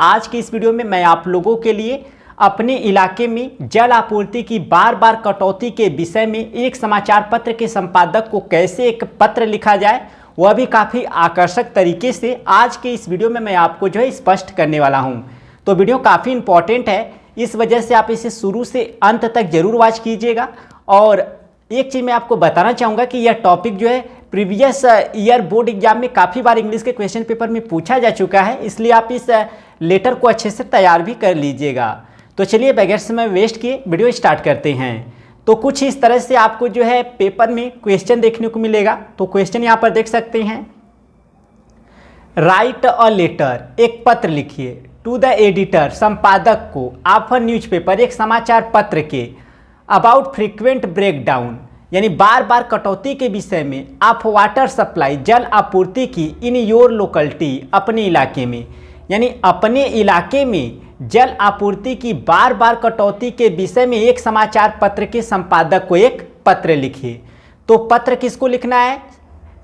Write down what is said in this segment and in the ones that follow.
आज की इस वीडियो में मैं आप लोगों के लिए अपने इलाके में जल आपूर्ति की बार बार कटौती के विषय में एक समाचार पत्र के संपादक को कैसे एक पत्र लिखा जाए, वह भी काफ़ी आकर्षक तरीके से आज के इस वीडियो में मैं आपको जो है स्पष्ट करने वाला हूं। तो वीडियो काफ़ी इंपॉर्टेंट है, इस वजह से आप इसे शुरू से अंत तक जरूर वॉच कीजिएगा। और एक चीज़ मैं आपको बताना चाहूँगा कि यह टॉपिक जो है प्रीवियस ईयर बोर्ड एग्जाम में काफ़ी बार इंग्लिश के क्वेश्चन पेपर में पूछा जा चुका है, इसलिए आप इस लेटर को अच्छे से तैयार भी कर लीजिएगा। तो चलिए बगैर समय वेस्ट किए वीडियो स्टार्ट करते हैं। तो कुछ इस तरह से आपको जो है पेपर में क्वेश्चन देखने को मिलेगा। तो क्वेश्चन यहाँ पर देख सकते हैं, राइट अ लेटर, एक पत्र लिखिए, टू द एडिटर, संपादक को, ऑफ अ न्यूज़पेपर, एक समाचार पत्र के, अबाउट फ्रीक्वेंट ब्रेकडाउन, यानी बार बार कटौती के विषय में, ऑफ वाटर सप्लाई, जल आपूर्ति की, इन योर लोकलिटी, अपने इलाके में, यानी अपने इलाके में जल आपूर्ति की बार बार कटौती के विषय में एक समाचार पत्र के संपादक को एक पत्र लिखिए। तो पत्र किसको लिखना है,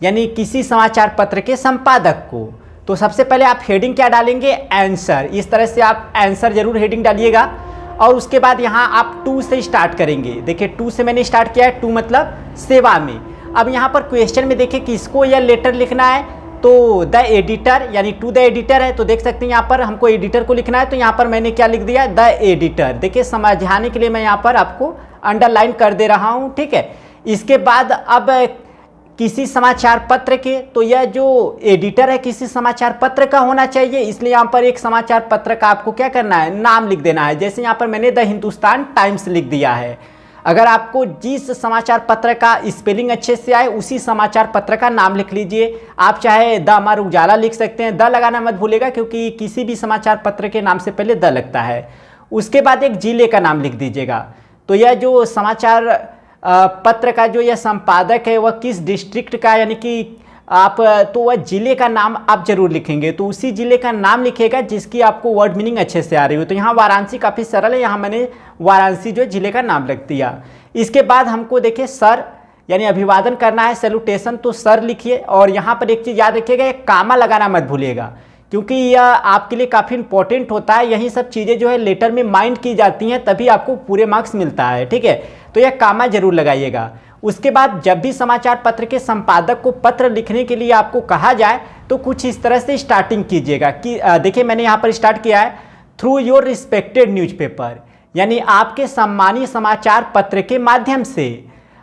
यानी किसी समाचार पत्र के संपादक को। तो सबसे पहले आप हेडिंग क्या डालेंगे, आंसर। इस तरह से आप आंसर जरूर हेडिंग डालिएगा। और उसके बाद यहाँ आप टू से स्टार्ट करेंगे। देखिए टू से मैंने स्टार्ट किया है, टू मतलब सेवा में। अब यहाँ पर क्वेश्चन में देखिए किसको यह लेटर लिखना है, तो द एडिटर, यानी टू द एडिटर है। तो देख सकते हैं यहाँ पर हमको एडिटर को लिखना है, तो यहाँ पर मैंने क्या लिख दिया, द एडिटर। देखिए समझाने के लिए मैं यहाँ पर आपको अंडरलाइन कर दे रहा हूँ, ठीक है। इसके बाद अब किसी समाचार पत्र के, तो यह जो एडिटर है किसी समाचार पत्र का होना चाहिए, इसलिए यहाँ पर एक समाचार पत्र का आपको क्या करना है, नाम लिख देना है। जैसे यहाँ पर मैंने द हिंदुस्तान टाइम्स लिख दिया है। अगर आपको जिस समाचार पत्र का स्पेलिंग अच्छे से आए उसी समाचार पत्र का नाम लिख लीजिए। आप चाहे द अमर उजाला लिख सकते हैं, द लगाना मत भूलेगा क्योंकि किसी भी समाचार पत्र के नाम से पहले द लगता है। उसके बाद एक जिले का नाम लिख दीजिएगा। तो यह जो समाचार पत्र का जो यह संपादक है वह किस डिस्ट्रिक्ट का, यानी कि आप तो वह जिले का नाम आप जरूर लिखेंगे। तो उसी जिले का नाम लिखेगा जिसकी आपको वर्ड मीनिंग अच्छे से आ रही हो। तो यहाँ वाराणसी काफ़ी सरल है, यहाँ मैंने वाराणसी जो जिले का नाम रख दिया। इसके बाद हमको देखिए सर, यानी अभिवादन करना है, सैल्यूटेशन, तो सर लिखिए। और यहाँ पर एक चीज़ याद रखिएगा, एक कामा लगाना मत भूलिएगा क्योंकि यह आपके लिए काफ़ी इंपॉर्टेंट होता है। यही सब चीज़ें जो है लेटर में माइंड की जाती हैं, तभी आपको पूरे मार्क्स मिलता है, ठीक है। तो यह कामा जरूर लगाइएगा। उसके बाद जब भी समाचार पत्र के संपादक को पत्र लिखने के लिए आपको कहा जाए तो कुछ इस तरह से स्टार्टिंग कीजिएगा कि देखिए मैंने यहाँ पर स्टार्ट किया है, थ्रू योर रिस्पेक्टेड न्यूज़पेपर, यानी आपके सम्मानीय समाचार पत्र के माध्यम से,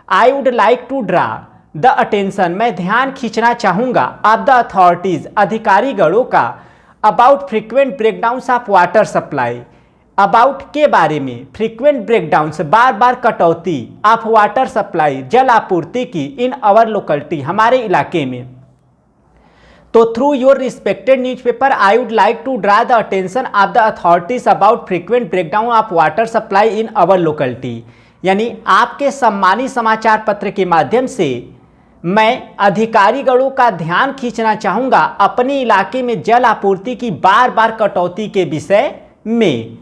I would like to draw the attention, मैं ध्यान खींचना चाहूँगा, ऑफ द अथॉरिटीज़, अधिकारीगणों का, about frequent breakdowns of water supply, about के बारे में, फ्रीक्वेंट ब्रेकडाउन्स, बार बार कटौती, ऑफ वाटर सप्लाई, जल आपूर्ति की, इन अवर लोकलिटी, हमारे इलाके में। तो through your respected newspaper I would like to draw the attention of the authorities about frequent breakdown of water supply in our locality, यानी आपके सम्मानित समाचार पत्र के माध्यम से मैं अधिकारीगणों का ध्यान खींचना चाहूँगा अपने इलाके में जल आपूर्ति की बार बार कटौती के विषय में।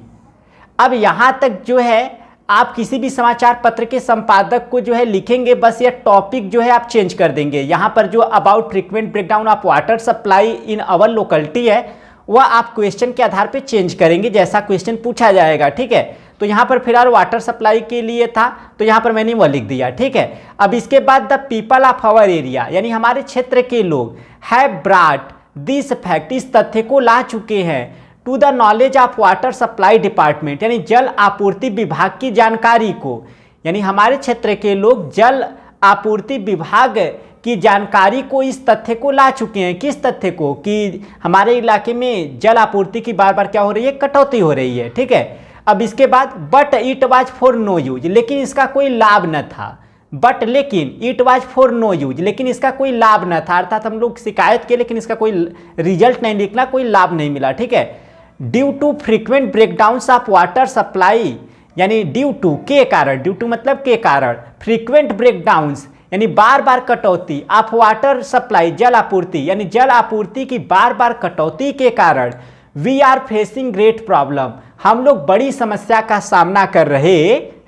अब यहाँ तक जो है आप किसी भी समाचार पत्र के संपादक को जो है लिखेंगे, बस यह टॉपिक जो है आप चेंज कर देंगे। यहाँ पर जो about frequent breakdown of water supply in our locality है वह आप क्वेश्चन के आधार पे चेंज करेंगे जैसा क्वेश्चन पूछा जाएगा, ठीक है। तो यहाँ पर फिलहाल वाटर सप्लाई के लिए था तो यहाँ पर मैंने वह लिख दिया, ठीक है। अब इसके बाद the people of our area, यानी हमारे क्षेत्र के लोग, हैव ब्रॉट दिस फैक्ट, इस तथ्य को ला चुके हैं, to the knowledge of water supply department, यानी जल आपूर्ति विभाग की जानकारी को, यानी हमारे क्षेत्र के लोग जल आपूर्ति विभाग की जानकारी को, इस तथ्य को ला चुके हैं। किस तथ्य को, कि हमारे इलाके में जल आपूर्ति की बार बार क्या हो रही है, कटौती हो रही है, ठीक है। अब इसके बाद but it was for no use, लेकिन इसका कोई लाभ न था। बट लेकिन, it was for no use, लेकिन इसका कोई लाभ न था, अर्थात हम लोग शिकायत किए लेकिन इसका कोई रिजल्ट नहीं निकला, कोई लाभ नहीं मिला, ठीक है। Due to frequent breakdowns of water supply, यानी ड्यू टू, के कारण, ड्यू टू मतलब के कारण, फ्रीक्वेंट ब्रेकडाउन्स यानी बार बार कटौती, ऑफ वाटर सप्लाई, जल आपूर्ति, यानी जल आपूर्ति की बार बार कटौती के कारण, we are facing great problem, हम लोग बड़ी समस्या का सामना कर रहे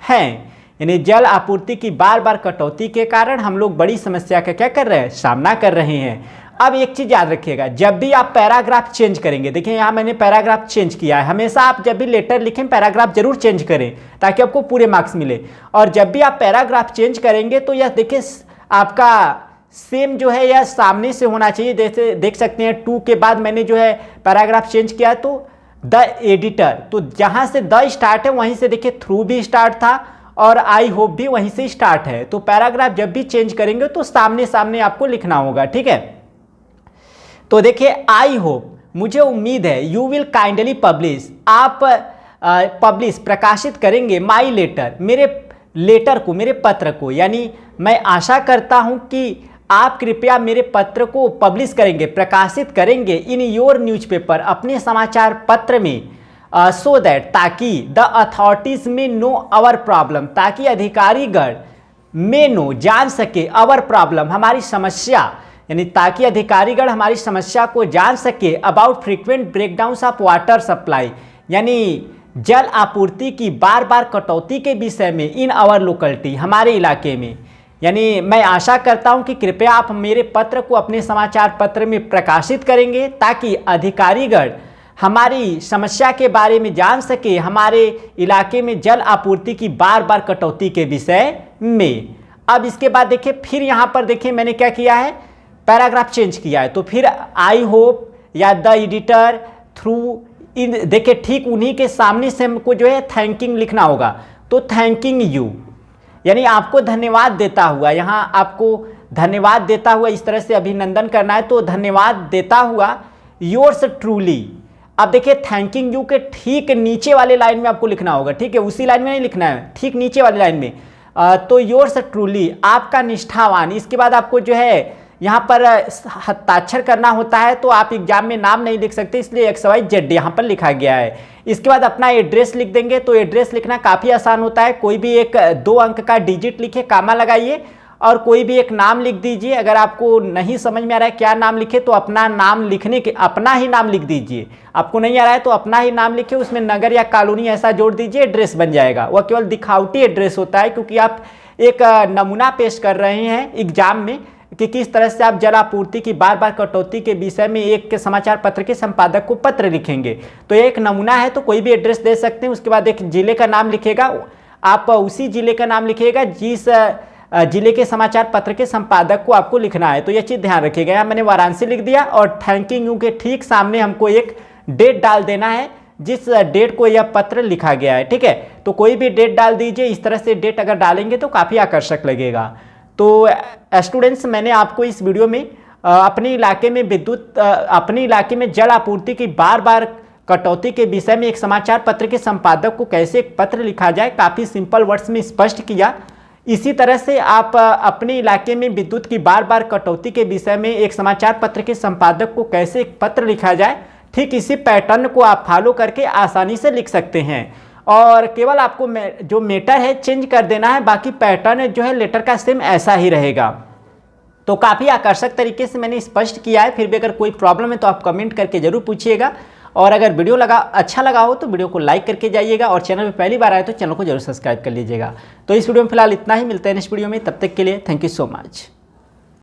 हैं। यानी जल आपूर्ति की बार बार कटौती के कारण हम लोग बड़ी समस्या का क्या कर रहे हैं, सामना कर रहे हैं। अब एक चीज़ याद रखिएगा, जब भी आप पैराग्राफ चेंज करेंगे, देखिए यहाँ मैंने पैराग्राफ चेंज किया है, हमेशा आप जब भी लेटर लिखें पैराग्राफ जरूर चेंज करें ताकि आपको पूरे मार्क्स मिले। और जब भी आप पैराग्राफ चेंज करेंगे तो यह देखिए आपका सेम जो है यह सामने से होना चाहिए। जैसे देख सकते हैं 2 के बाद मैंने जो है पैराग्राफ चेंज किया तो द एडिटर, तो जहाँ से द स्टार्ट है वहीं से देखिए थ्रू भी स्टार्ट था और आई होप भी वहीं से स्टार्ट है। तो पैराग्राफ जब भी चेंज करेंगे तो सामने सामने आपको लिखना होगा, ठीक है। तो देखिए आई होप, मुझे उम्मीद है, यू विल काइंडली पब्लिश, आप पब्लिश प्रकाशित करेंगे माई लेटर, मेरे लेटर को, मेरे पत्र को, यानी मैं आशा करता हूं कि आप कृपया मेरे पत्र को पब्लिश करेंगे, प्रकाशित करेंगे इन योर न्यूज़पेपर, अपने समाचार पत्र में, सो दैट, ताकि द अथॉरिटीज में नो आवर प्रॉब्लम, ताकि अधिकारीगण में नो, जान सके, आवर प्रॉब्लम, हमारी समस्या, यानी ताकि अधिकारीगण हमारी समस्या को जान सके, about frequent breakdowns of water supply, यानी जल आपूर्ति की बार बार कटौती के विषय में, इन आवर लोकेलिटी, हमारे इलाके में। यानी मैं आशा करता हूं कि कृपया आप मेरे पत्र को अपने समाचार पत्र में प्रकाशित करेंगे ताकि अधिकारीगण हमारी समस्या के बारे में जान सके, हमारे इलाके में जल आपूर्ति की बार बार कटौती के विषय में। अब इसके बाद देखिए फिर यहाँ पर देखिए मैंने क्या किया है, पैराग्राफ चेंज किया है। तो फिर आई होप या द एडिटर थ्रू, इन देखिए ठीक उन्हीं के सामने से हमको जो है थैंकिंग लिखना होगा। तो थैंकिंग यू, यानी आपको धन्यवाद देता हुआ, यहाँ आपको धन्यवाद देता हुआ इस तरह से अभिनंदन करना है। तो धन्यवाद देता हुआ योर्स ट्रूली। अब देखिए थैंकिंग यू के ठीक नीचे वाले लाइन में आपको लिखना होगा, ठीक है, उसी लाइन में नहीं लिखना है, ठीक नीचे वाली लाइन में। तो योर्स ट्रूली, आपका निष्ठावान। इसके बाद आपको जो है यहाँ पर हस्ताक्षर करना होता है, तो आप एग्जाम में नाम नहीं लिख सकते, इसलिए XYZ यहाँ पर लिखा गया है। इसके बाद अपना एड्रेस लिख देंगे। तो एड्रेस लिखना काफ़ी आसान होता है, कोई भी एक 2 अंक का डिजिट लिखिए, कामा लगाइए और कोई भी एक नाम लिख दीजिए। अगर आपको नहीं समझ में आ रहा है क्या नाम लिखे तो अपना नाम लिखने के, अपना ही नाम लिख दीजिए। आपको नहीं आ रहा है तो अपना ही नाम लिखिए, उसमें नगर या कॉलोनी ऐसा जोड़ दीजिए, एड्रेस बन जाएगा। वह केवल दिखावटी एड्रेस होता है क्योंकि आप एक नमूना पेश कर रहे हैं एग्जाम में कि किस तरह से आप जल आपूर्ति की बार बार कटौती के विषय में एक के समाचार पत्र के संपादक को पत्र लिखेंगे। तो ये एक नमूना है, तो कोई भी एड्रेस दे सकते हैं। उसके बाद एक जिले का नाम लिखेगा, आप उसी जिले का नाम लिखिएगा जिस जिले के समाचार पत्र के संपादक को आपको लिखना है। तो यह चीज़ ध्यान रखिएगा। यहाँ मैंने वाराणसी लिख दिया और थैंकिंग यू के ठीक सामने हमको एक डेट डाल देना है जिस डेट को यह पत्र लिखा गया है, ठीक है। तो कोई भी डेट डाल दीजिए, इस तरह से डेट अगर डालेंगे तो काफ़ी आकर्षक लगेगा। तो स्टूडेंट्स, मैंने आपको इस वीडियो में अपने इलाके में विद्युत, अपने इलाके में जल आपूर्ति की बार बार कटौती के विषय में एक समाचार पत्र के संपादक को कैसे एक पत्र लिखा जाए, काफ़ी सिंपल वर्ड्स में स्पष्ट किया। इसी तरह से आप अपने इलाके में विद्युत की बार बार कटौती के विषय में एक समाचार पत्र के संपादक को कैसे एक पत्र लिखा जाए, ठीक इसी पैटर्न को आप फॉलो करके आसानी से लिख सकते हैं। और केवल आपको जो मैटर है चेंज कर देना है, बाकी पैटर्न जो है लेटर का सेम ऐसा ही रहेगा। तो काफ़ी आकर्षक तरीके से मैंने स्पष्ट किया है। फिर भी अगर कोई प्रॉब्लम है तो आप कमेंट करके जरूर पूछिएगा। और अगर वीडियो अच्छा लगा हो तो वीडियो को लाइक करके जाइएगा और चैनल में पहली बार आए तो चैनल को जरूर सब्सक्राइब कर लीजिएगा। तो इस वीडियो में फिलहाल इतना ही, मिलते हैं नेक्स्ट वीडियो में, तब तक के लिए थैंक यू सो मच।